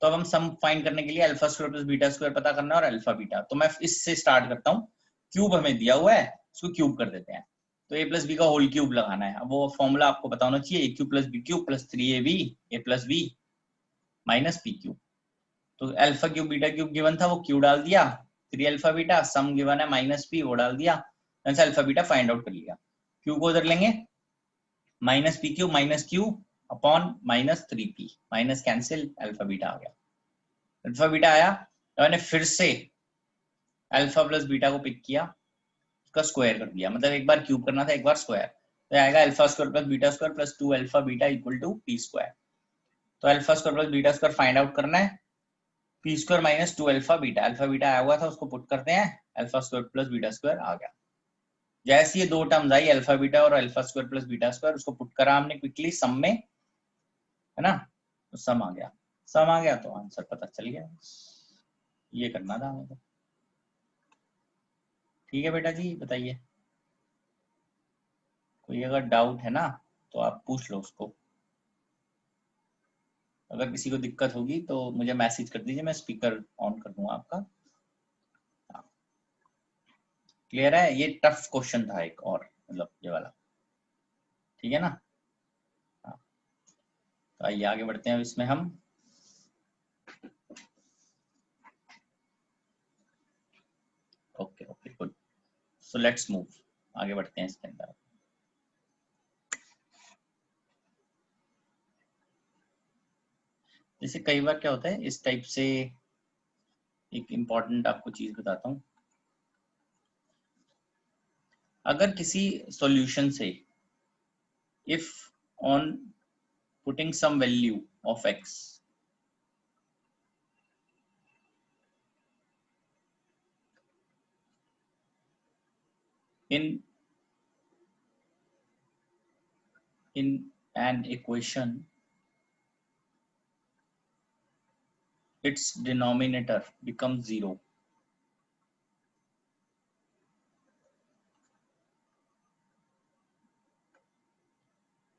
Speaker 1: तो अब हम सम फाइंड करने के लिए alpha square plus beta square पता करना है और अल्फा बीटा, तो मैं इससे स्टार्ट करता हूँ, क्यूब हमें दिया हुआ है उसको क्यूब कर देते हैं, तो ए प्लस बी का होल क्यूब लगाना है। अब वो फॉर्मूला आपको पता होना चाहिए, a cube plus b cube plus 3ab a plus b minus p cube. तो alpha cube beta cube given था, वो क्यू डाल दिया, 3 अल्फा बीटा, सम गिवन है माइनस पी, वो डाल दिया, अल्फा बीटा फाइंड आउट कर लिया। क्यू को उधर लेंगे, minus p cube minus q upon minus 3p, minus cancel, alpha beta आ गया। अल्फा बीटा आया तो मैंने फिर से अल्फा प्लस बीटा को पिक किया, उसका स्क्वायर कर दिया, मतलब एक बार क्यूब करना था एक बार स्क्वायर, तो आएगा alpha square plus beta square plus 2 alpha beta equal to p square. तो alpha square plus beta square find out करना है, p square minus 2 alpha beta आया हुआ था उसको पुट करते हैं, alpha square plus beta square आ गया। जैसे ये दो टर्म्स आई अल्फा बीटा और alpha square plus beta square, उसको पुट करा हमने क्विकली सम में, है ना, तो सम आ गया तो आंसर पता चल गया। ये करना था हमें। ठीक है बेटा जी, बताइए, कोई अगर डाउट है ना तो आप पूछ लो उसको। अगर किसी को दिक्कत होगी तो मुझे मैसेज कर दीजिए, मैं स्पीकर ऑन कर दूंगा आपका। क्लियर है? ये टफ क्वेश्चन था एक और, मतलब ये वाला, ठीक है ना। हाँ, तो आइए आगे बढ़ते हैं इसमें हम। Okay okay good, so let's move, आगे बढ़ते हैं इसके अंदर। जैसे कई बार क्या होता है इस टाइप से, एक इम्पॉर्टेंट आपको चीज बताता हूँ। अगर किसी सॉल्यूशन से if on putting some value of x, in an equation, its denominator becomes 0,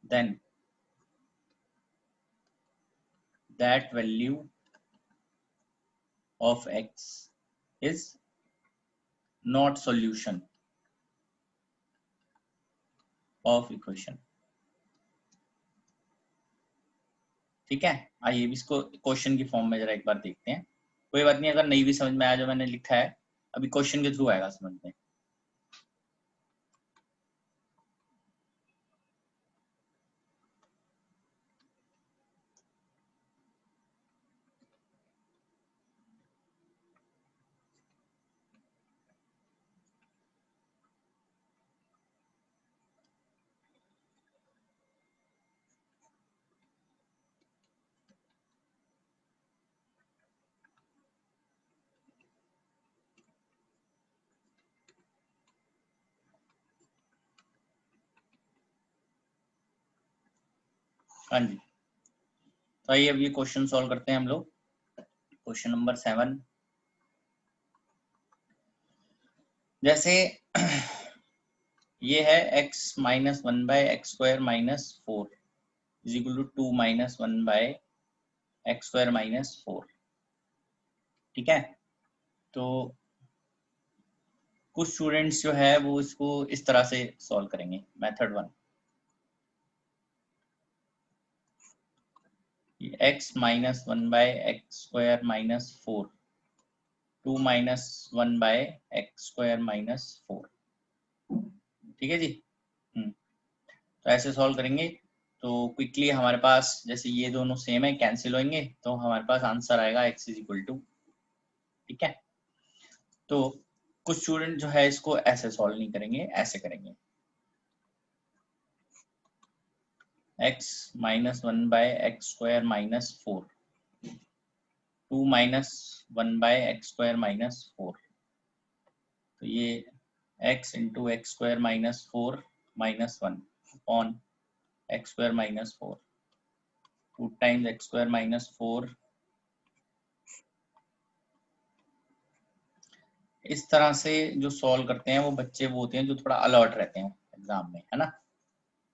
Speaker 1: then that value of x is not solution of equation। ठीक है, आइए इसको क्वेश्चन की फॉर्म में जरा एक बार देखते हैं। कोई बात नहीं, अगर नहीं भी समझ में आया जो मैंने लिखा है, अभी क्वेश्चन के थ्रू आएगा समझ में। हाँ जी, तो आइए अब ये क्वेश्चन सॉल्व करते हैं हम लोग। क्वेश्चन नंबर 7, जैसे ये है x minus 1 by x square minus 4 is equal to 2 minus 1 by x square minus 4। ठीक है, तो कुछ स्टूडेंट्स जो है वो इसको इस तरह से सॉल्व करेंगे। Method 1, x minus 1 by x square minus 4, 2 minus 1 by x square minus 4। ठीक है जी। तो ऐसे सॉल्व करेंगे तो क्विकली हमारे पास, जैसे ये दोनों सेम है कैंसिल होंगे, तो हमारे पास आंसर आएगा x इज इक्वल टू। ठीक है, तो कुछ स्टूडेंट जो है इसको ऐसे सॉल्व नहीं करेंगे, ऐसे करेंगे। x minus 1 by x square minus 4, 2 minus 1 by x square minus 4। तो ये x into x square minus 4 minus 1 upon x square minus 4, 2 times x square minus 4। इस तरह से जो सॉल्व करते हैं वो बच्चे वो होते हैं जो थोड़ा अलर्ट रहते हैं एग्जाम में, है ना।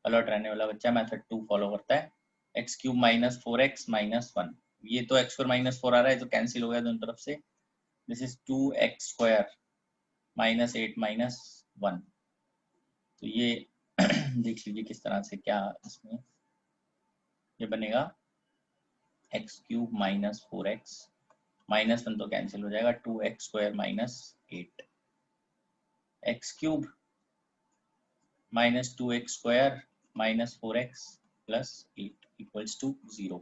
Speaker 1: अलर्ट रहने वाला बच्चा मेथड 2 फॉलो करता है। X cube minus 4x minus 1, ये तो एक्स स्क्वायर माइनस 4 आ रहा है तो कैंसिल हो गया दोनों तरफ से। This is 2x square minus 8 minus 1। तो ये देख लीजिए किस तरह से क्या इसमें ये बनेगा, x cube minus 4x minus 1 तो कैंसिल हो जाएगा, 2x square minus 8, x cube minus 2x square minus 4x plus 8 equals to 0,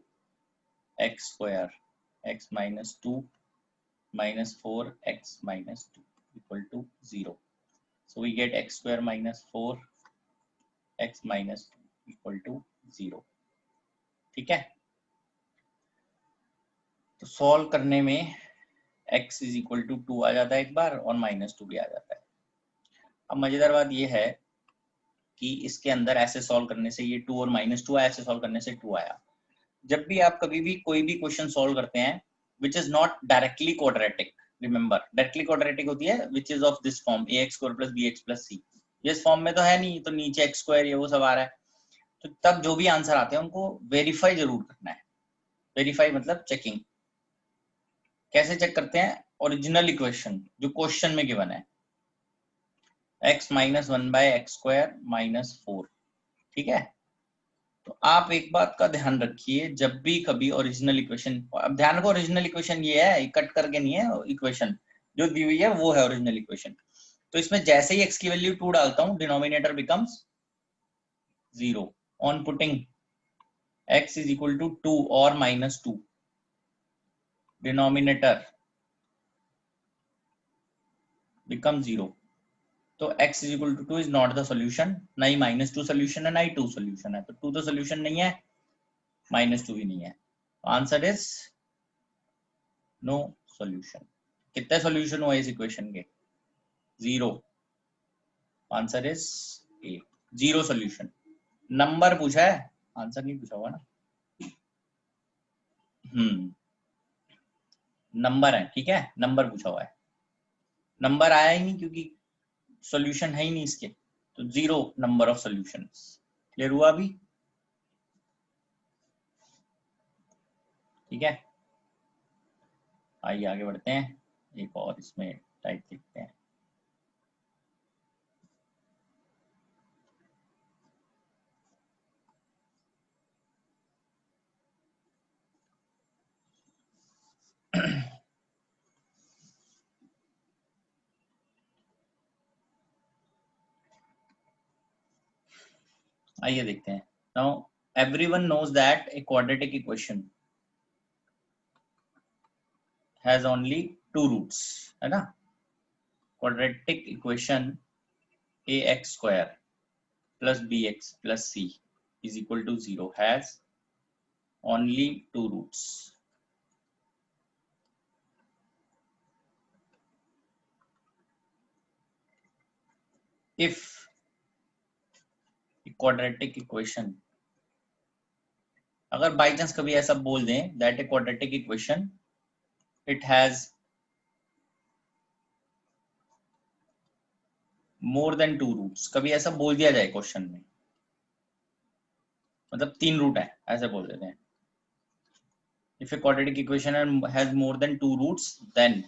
Speaker 1: x square x minus 2 minus 4x minus 2 equal to 0. So we get x square minus 4 x minus equal to 0। ठीक है, तो solve करने में x is equal to 2 आ जाता है एक बार और -2 भी आ जाता है। अब मजेदार बात ये है कि इसके अंदर ऐसे सॉल्व करने से ये 2 और -2 आया, ऐसे सॉल्व करने से 2 आया। जब भी आप कभी भी कोई भी क्वेश्चन सॉल्व करते हैं which is not directly quadratic, remember directly quadratic होती है which is of this form ax² + bx + c। इस फॉर्म में तो है नहीं, तो नीचे x² ये वो सब आ रहा है, तो तब जो भी आंसर आते हैं उनको वेरीफाई जरूर करना है। वेरीफाई मतलब चेकिंग। कैसे चेक करते हैं? ओरिजिनल इक्वेशन जो क्वेश्चन में गिवन है, x - 1/x² - 4। ठीक है, तो आप एक बात का ध्यान रखिए, जब भी कभी ओरिजिनल इक्वेशन, अब ध्यान रखो ओरिजिनल इक्वेशन ये है, कट करके नहीं है, इक्वेशन जो दी हुई है वो है ओरिजिनल इक्वेशन। तो इसमें जैसे ही x की वैल्यू 2 डालता हूं, denominator becomes 0 on putting x is equal to 2 और -2, डिनोमिनेटर बिकम 0। तो x is equal to 2 is not the solution, ना ही -2 सोल्यूशन है ना ही 2 सोल्यूशन है, तो 2 तो सोल्यूशन नहीं है, -2 भी नहीं है। Answer is no solution. कितने सोल्यूशन हुए इस इक्वेशन के? 0। Answer is A, 0 solution. Number पूछा है, आंसर नहीं पूछा हुआ ना। नंबर है, ठीक है, नंबर पूछा हुआ है, नंबर आया ही नहीं क्योंकि सॉल्यूशन है ही नहीं इसके, तो 0 नंबर ऑफ सॉल्यूशंस। क्लियर हुआ अभी? ठीक है, आइए आगे बढ़ते हैं, एक और इसमें टाइप देखते हैं। आइए देखते हैं। Now everyone knows that a quadratic equation has only 2 roots, है ना। Quadratic equation ax² + bx + c is equal to 0 has only 2 roots. If a quadratic equation, अगर बाई चांस कभी ऐसा बोल दें that a quadratic equation it has more than 2 roots, कभी ऐसा बोल दिया जाए क्वेश्चन में, मतलब 3 रूट है ऐसे बोल देते हैं। If a quadratic equation has more than 2 roots then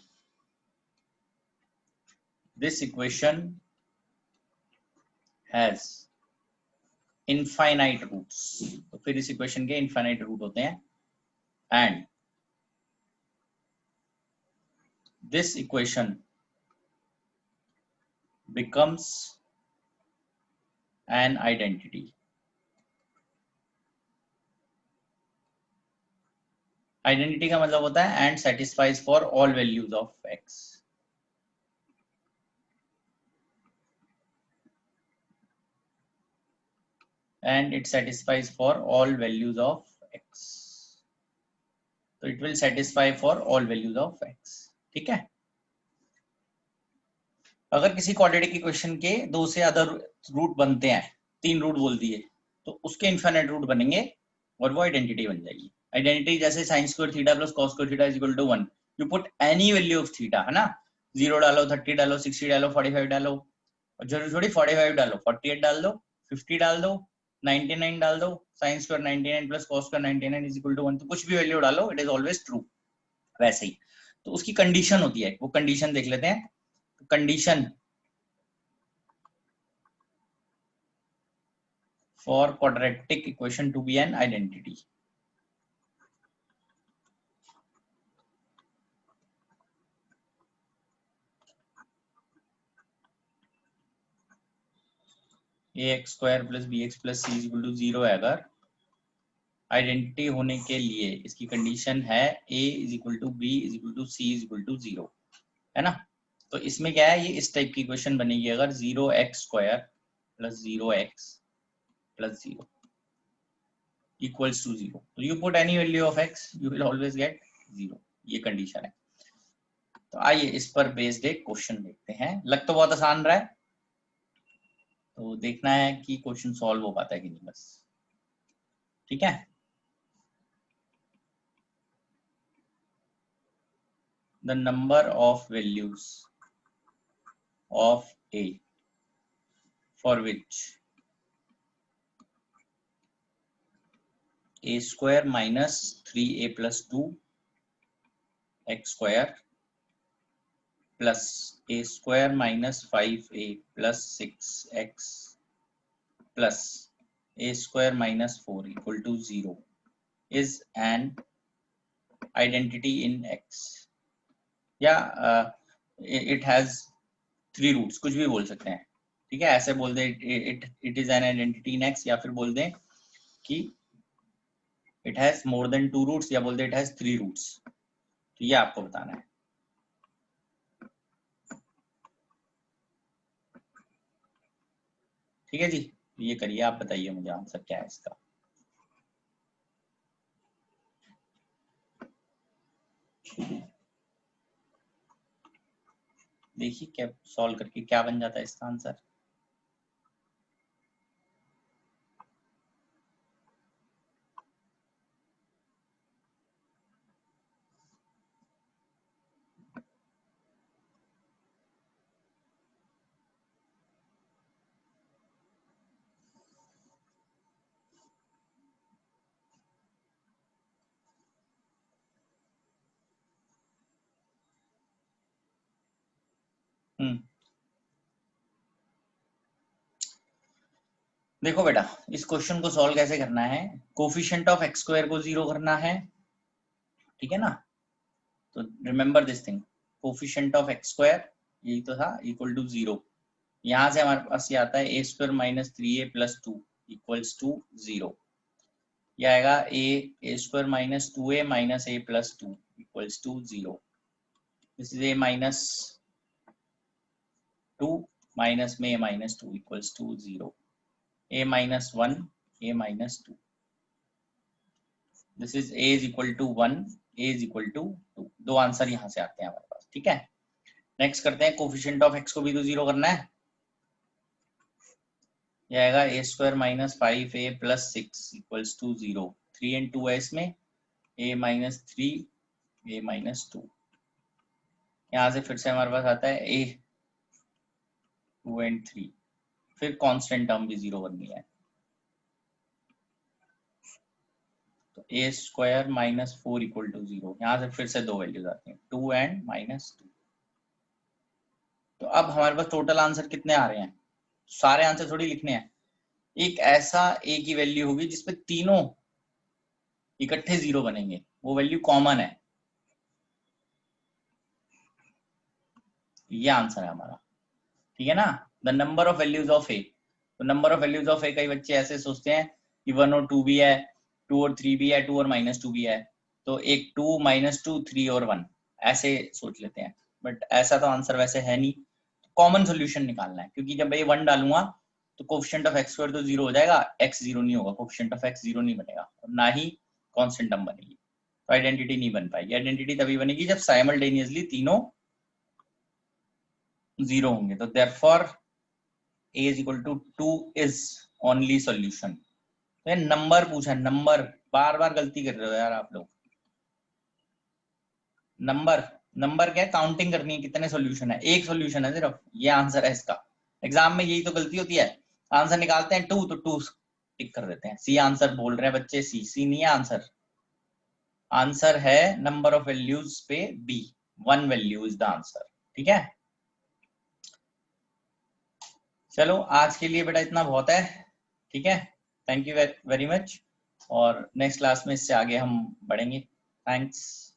Speaker 1: this equation has infinite roots, तो फिर इस इक्वेशन के इनफाइनाइट रूट होते हैं, and this equation becomes an identity. Identity का मतलब होता है and satisfies for all values of x. And it satisfies for all values of x. So it will satisfy for all values of x. ठीक है, अगर किसी quadratic equation के 2 से अदर रूट बनते हैं, 3 रूट बोल दिए, तो उसके इनफाइनाइट रूट बनेंगे और वो आइडेंटिटी बन जाएगी। आइडेंटिटी जैसे sin² theta + cos² theta is equal to 1, you put any value of theta, है ना, 0 डालो, 30 डालो, 60 डालो, 45 डालो, और जरूरी थोड़ी 45 डालो, 48 डाल दो, 50 डाल दो, 99 डाल दो, sin² 99 + cos² 99 is equal to 1, तो कुछ भी वैल्यू डालो इट इज ऑलवेज ट्रू। वैसे ही तो उसकी कंडीशन होती है, वो कंडीशन देख लेते हैं। Condition for quadratic equation to be an identity. ax² + bx + c = 0 है, अगर आइडेंटिटी होने के लिए इसकी कंडीशन है a = b = c = 0, है ना। तो इसमें क्या है, ये इस टाइप की इक्वेशन बनेगी, अगर 0x² + 0x plus 0 equals to 0. So you put any value of x, you will always get 0. ये कंडीशन है. तो आइए इस पर बेस्ड एक क्वेश्चन देखते हैं. लग तो बहुत आसान रहा है, तो देखना है कि क्वेश्चन सॉल्व हो पाता है कि नहीं बस. ठीक है. The number of values of a for which a square minus 3a plus 2 x square plus a square minus 5a plus 6x plus a square minus 4 equal to 0 is an identity in x. या it has 3 roots, कुछ भी बोल सकते हैं. ठीक है, ऐसे बोल दे it is an identity in x, या फिर बोल दें कि it has more than 2 roots, या बोल दे it has 3 roots. तो ये आपको बताना है. ठीक है जी, ये करिए, आप बताइए मुझे आंसर क्या है इसका. देखिए क्या सॉल्व करके क्या बन जाता है इसका आंसर. देखो बेटा, इस क्वेश्चन को सॉल्व कैसे करना है. कोफिशिएंट ऑफ एक्स स्क्वायर को 0 करना है. ठीक है ना. तो remember this thing, coefficient of x square यही तो था, इक्वल टू 0. यहां से हमारे पास ये आता है a square minus 3a plus 2 equals to 0. ये आएगा a square minus 2a minus a plus 2 equals to 0. This is a minus 2 minus में a minus 2 equals to 0. a minus 1, a minus 2. This is a is equal to 1, a is equal to 2. दो answer यहां से आते हैं हमारे पास. ठीक है, next करते हैं. कोफिशिएंट ऑफ x को भी तो 0 करना है. यह आएगा a square minus 5a plus 6 equals to 0. 3 and 2 है इसमें, a माइनस 3, a माइनस 2. यहां से फिर से हमारे पास आता है a 2 and 3. फिर कांस्टेंट टर्म भी 0 बननी है. तो a square minus 4 equal to 0. यहां से फिर से दो वैल्यूज आती हैं, 2 एंड माइनस 2. तो अब हमारे पास टोटल आंसर कितने आ रहे हैं. सारे आंसर थोड़ी लिखने हैं. एक ऐसा a की वैल्यू होगी जिसपे तीनों इकट्ठे 0 बनेंगे, वो वैल्यू कॉमन है. ये आंसर है हमारा. ठीक है ना. The number of values of a. तो number of values of a, कई बच्चे ऐसे सोचते हैं कि 1 और 2 भी है, 2 और 3 भी है, 2 और माइनस 2 भी है. तो एक 2 माइनस 2 3 और 1 ऐसे सोच लेते हैं, बट ऐसा तो आंसर वैसे है नहीं. कॉमन सोल्यूशन निकालना है, क्योंकि जब मैं 1 डालूंगा तो कोफिशिएंट ऑफ एक्स स्क्वायर तो 0 हो जाएगा, x 0 नहीं होगा, कोफिशिएंट ऑफ x 0 नहीं बनेगा, और ना ही कांस्टेंट टर्म बनेगी. तो आइडेंटिटी नहीं बन पाएगी. आइडेंटिटी तभी बनेगी जब साइमल्टेनियसली तीनों 0 होंगे. तो therefore a is equal to 2 is only solution. तो नंबर पूछा, नंबर. बार बार गलती कर रहे हो यार आप लोग. नंबर क्या है, काउंटिंग करनी है कितने सॉल्यूशन है. एक सॉल्यूशन है सिर्फ, ये आंसर है इसका. एग्जाम में यही तो गलती होती है. आंसर निकालते हैं 2 तो 2 टिक कर देते हैं. सी आंसर बोल रहे हैं बच्चे, सी नहीं है आंसर. आंसर है नंबर ऑफ वैल्यूज पे B. 1 value is the answer. ठीक है, चलो आज के लिए बेटा इतना बहुत है. ठीक है, थैंक यू वेरी मच. और नेक्स्ट क्लास में इससे आगे हम बढ़ेंगे. थैंक्स.